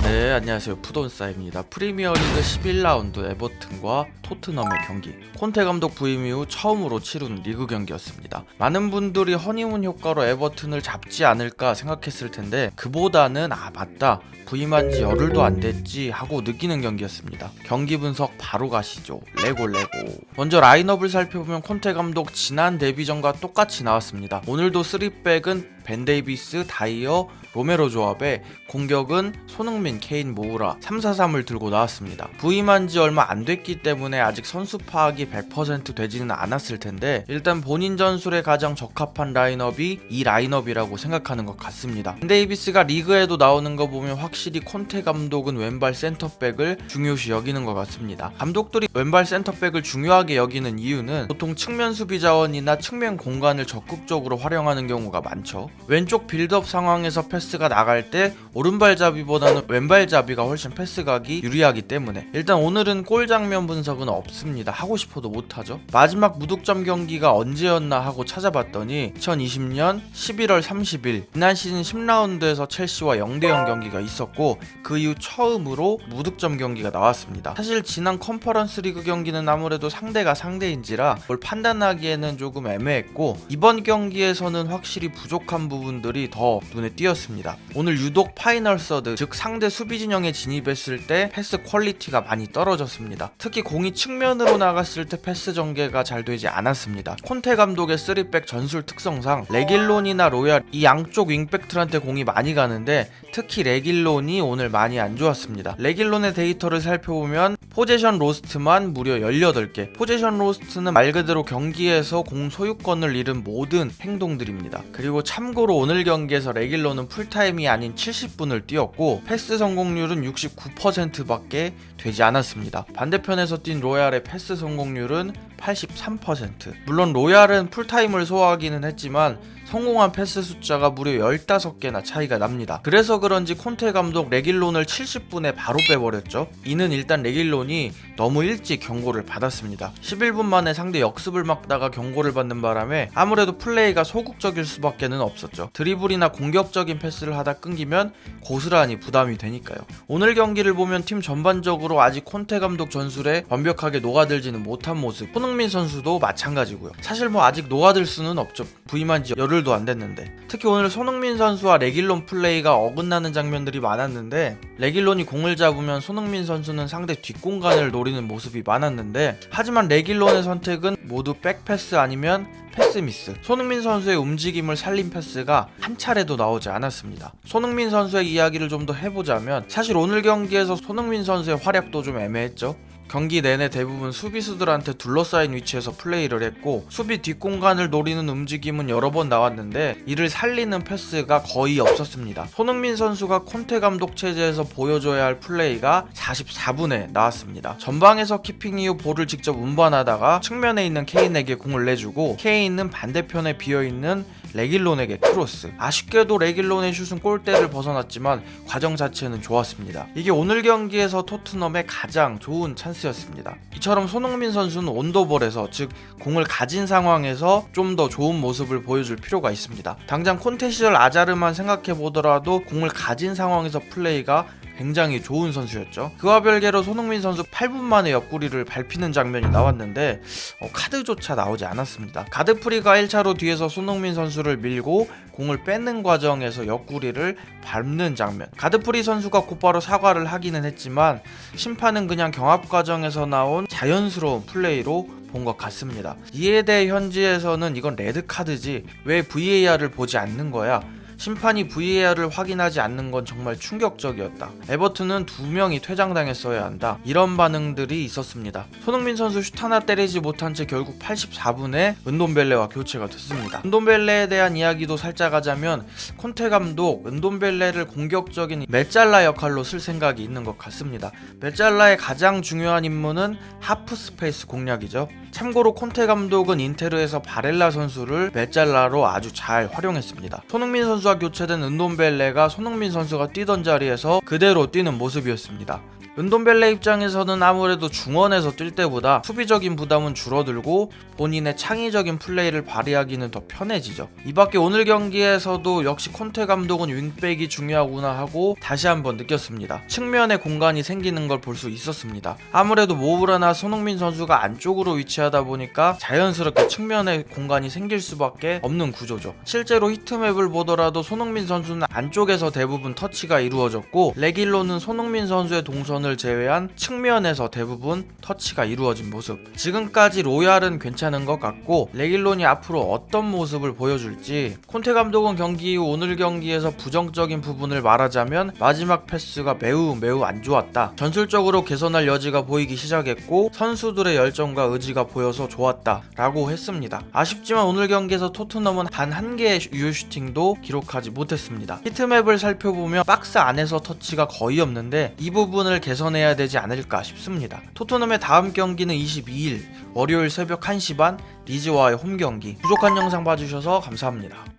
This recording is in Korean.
네, 안녕하세요. 푸돈싸입니다. 프리미어리그 11라운드 에버튼과 토트넘의 경기. 콘테 감독 부임 이후 처음으로 치른 리그 경기였습니다. 많은 분들이 허니문 효과로 에버튼을 잡지 않을까 생각했을 텐데 그보다는 맞다. 부임한 지 열흘도 안 됐지 하고 느끼는 경기였습니다. 경기 분석 바로 가시죠. 레고. 먼저 라인업을 살펴보면 콘테 감독 지난 데뷔전과 똑같이 나왔습니다. 오늘도 3백은 벤 데이비스, 다이어, 로메로 조합에 공격은 손흥민, 케인, 모우라 3-4-3을 들고 나왔습니다. 부임한 지 얼마 안 됐기 때문에 아직 선수 파악이 100% 되지는 않았을 텐데 일단 본인 전술에 가장 적합한 라인업이 이 라인업이라고 생각하는 것 같습니다. 벤 데이비스가 리그에도 나오는 거 보면 확실히 콘테 감독은 왼발 센터백을 중요시 여기는 것 같습니다. 감독들이 왼발 센터백을 중요하게 여기는 이유는 보통 측면 수비 자원이나 측면 공간을 적극적으로 활용하는 경우가 많죠. 왼쪽 빌드업 상황에서 패스가 나갈 때 오른발잡이보다는 왼발잡이가 훨씬 패스각이 유리하기 때문에 일단 오늘은 골 장면 분석은 없습니다. 하고 싶어도 못하죠. 마지막 무득점 경기가 언제였나 하고 찾아봤더니 2020년 11월 30일 지난 시즌 10라운드에서 첼시와 0대0 경기가 있었고 그 이후 처음으로 무득점 경기가 나왔습니다. 사실 지난 컨퍼런스 리그 경기는 아무래도 상대가 상대인지라 뭘 판단하기에는 조금 애매했고 이번 경기에서는 확실히 부족한 부분들이 더 눈에 띄었습니다. 오늘 유독 파이널 서드, 즉 상대 수비 진영에 진입했을 때 패스 퀄리티가 많이 떨어졌습니다. 특히 공이 측면으로 나갔을 때 패스 전개가 잘 되지 않았습니다. 콘테 감독의 3백 전술 특성상 레길론이나 로얄 이 양쪽 윙백들한테 공이 많이 가는데 특히 레길론이 오늘 많이 안 좋았습니다. 레길론의 데이터를 살펴보면 포제션 로스트만 무려 18개. 포제션 로스트는 말 그대로 경기에서 공 소유권을 잃은 모든 행동들입니다. 그리고 참고로 오늘 경기에서 레길론은 풀타임이 아닌 70분을 뛰었고 패스 성공률은 69%밖에 되지 않았습니다. 반대편에서 뛴 로얄의 패스 성공률은 83%. 물론 로얄은 풀타임을 소화하기는 했지만 성공한 패스 숫자가 무려 15개나 차이가 납니다. 그래서 그런지 콘테 감독 레길론을 70분에 바로 빼버렸죠. 이는 일단 레길론이 너무 일찍 경고를 받았습니다. 11분 만에 상대 역습을 막다가 경고를 받는 바람에 아무래도 플레이가 소극적일 수밖에는 없었죠. 드리블이나 공격적인 패스를 하다 끊기면 고스란히 부담이 되니까요. 오늘 경기를 보면 팀 전반적으로 아직 콘테 감독 전술에 완벽하게 녹아들지는 못한 모습. 손흥민 선수도 마찬가지고요. 사실 아직 녹아들 수는 없죠. 부임한 지 열흘도 안 됐는데. 특히 오늘 손흥민 선수와 레길론 플레이가 어긋나는 장면들이 많았는데 레길론이 공을 잡으면 손흥민 선수는 상대 뒷공간을 노리는 모습이 많았는데 하지만 레길론의 선택은 모두 백패스 아니면 패스 미스. 손흥민 선수의 움직임을 살린 패스가 한 차례도 나오지 않았습니다. 손흥민 선수의 이야기를 좀 더 해보자면 사실 오늘 경기에서 손흥민 선수의 활약도 좀 애매했죠. 경기 내내 대부분 수비수들한테 둘러싸인 위치에서 플레이를 했고 수비 뒷공간을 노리는 움직임은 여러 번 나왔는데 이를 살리는 패스가 거의 없었습니다. 손흥민 선수가 콘테 감독 체제에서 보여줘야 할 플레이가 44분에 나왔습니다. 전방에서 키핑 이후 볼을 직접 운반하다가 측면에 있는 케인에게 공을 내주고 케인은 반대편에 비어있는 레길론에게 크로스. 아쉽게도 레길론의 슛은 골대를 벗어났지만 과정 자체는 좋았습니다. 이게 오늘 경기에서 토트넘의 가장 좋은 찬스였습니다. 이처럼 손흥민 선수는 온더볼에서 즉 공을 가진 상황에서 좀 더 좋은 모습을 보여줄 필요가 있습니다. 당장 콘테 시절 아자르만 생각해보더라도 공을 가진 상황에서 플레이가 굉장히 좋은 선수였죠. 그와 별개로 손흥민 선수 8분 만에 옆구리를 밟히는 장면이 나왔는데 카드조차 나오지 않았습니다. 가드프리가 1차로 뒤에서 손흥민 선수를 밀고 공을 뺏는 과정에서 옆구리를 밟는 장면. 가드프리 선수가 곧바로 사과를 하기는 했지만 심판은 그냥 경합 과정에서 나온 자연스러운 플레이로 본 것 같습니다. 이에 대해 현지에서는 이건 레드카드지 왜 VAR을 보지 않는 거야? 심판이 VAR을 확인하지 않는 건 정말 충격적이었다. 에버튼은 2명이 퇴장당했어야 한다. 이런 반응들이 있었습니다. 손흥민 선수 슛 하나 때리지 못한 채 결국 84분에 은돔벨레와 교체가 됐습니다. 은돔벨레에 대한 이야기도 살짝 하자면 콘테 감독 은돔벨레를 공격적인 메짤라 역할로 쓸 생각이 있는 것 같습니다. 메짤라의 가장 중요한 임무는 하프 스페이스 공략이죠. 참고로 콘테 감독은 인테르에서 바렐라 선수를 메짤라로 아주 잘 활용했습니다. 손흥민 선수와 교체된 은돔벨레가 손흥민 선수가 뛰던 자리에서 그대로 뛰는 모습이었습니다. 은돔벨레 입장에서는 아무래도 중원에서 뛸 때보다 수비적인 부담은 줄어들고 본인의 창의적인 플레이를 발휘하기는 더 편해지죠. 이 밖에 오늘 경기에서도 역시 콘테 감독은 윙백이 중요하구나 하고 다시 한번 느꼈습니다. 측면에 공간이 생기는 걸 볼 수 있었습니다. 아무래도 모우라나 손흥민 선수가 안쪽으로 위치하다 보니까 자연스럽게 측면에 공간이 생길 수밖에 없는 구조죠. 실제로 히트맵을 보더라도 손흥민 선수는 안쪽에서 대부분 터치가 이루어졌고 레길론은 손흥민 선수의 동선을 제외한 측면에서 대부분 터치가 이루어진 모습. 지금까지 로얄은 괜찮은 것 같고 레길론이 앞으로 어떤 모습을 보여줄지. 콘테 감독은 경기 이후 오늘 경기에서 부정적인 부분을 말하자면 마지막 패스가 매우 안 좋았다. 전술적으로 개선할 여지가 보이기 시작했고 선수들의 열정과 의지가 보여서 좋았다 라고 했습니다. 아쉽지만 오늘 경기에서 토트넘은 단 한 개의 유효슈팅도 기록하지 못했습니다. 히트맵을 살펴보면 박스 안에서 터치가 거의 없는데 이 부분을 개선해야 되지 않을까 싶습니다. 토트넘의 다음 경기는 22일 월요일 새벽 1시 반 리즈와의 홈경기. 부족한 영상 봐주셔서 감사합니다.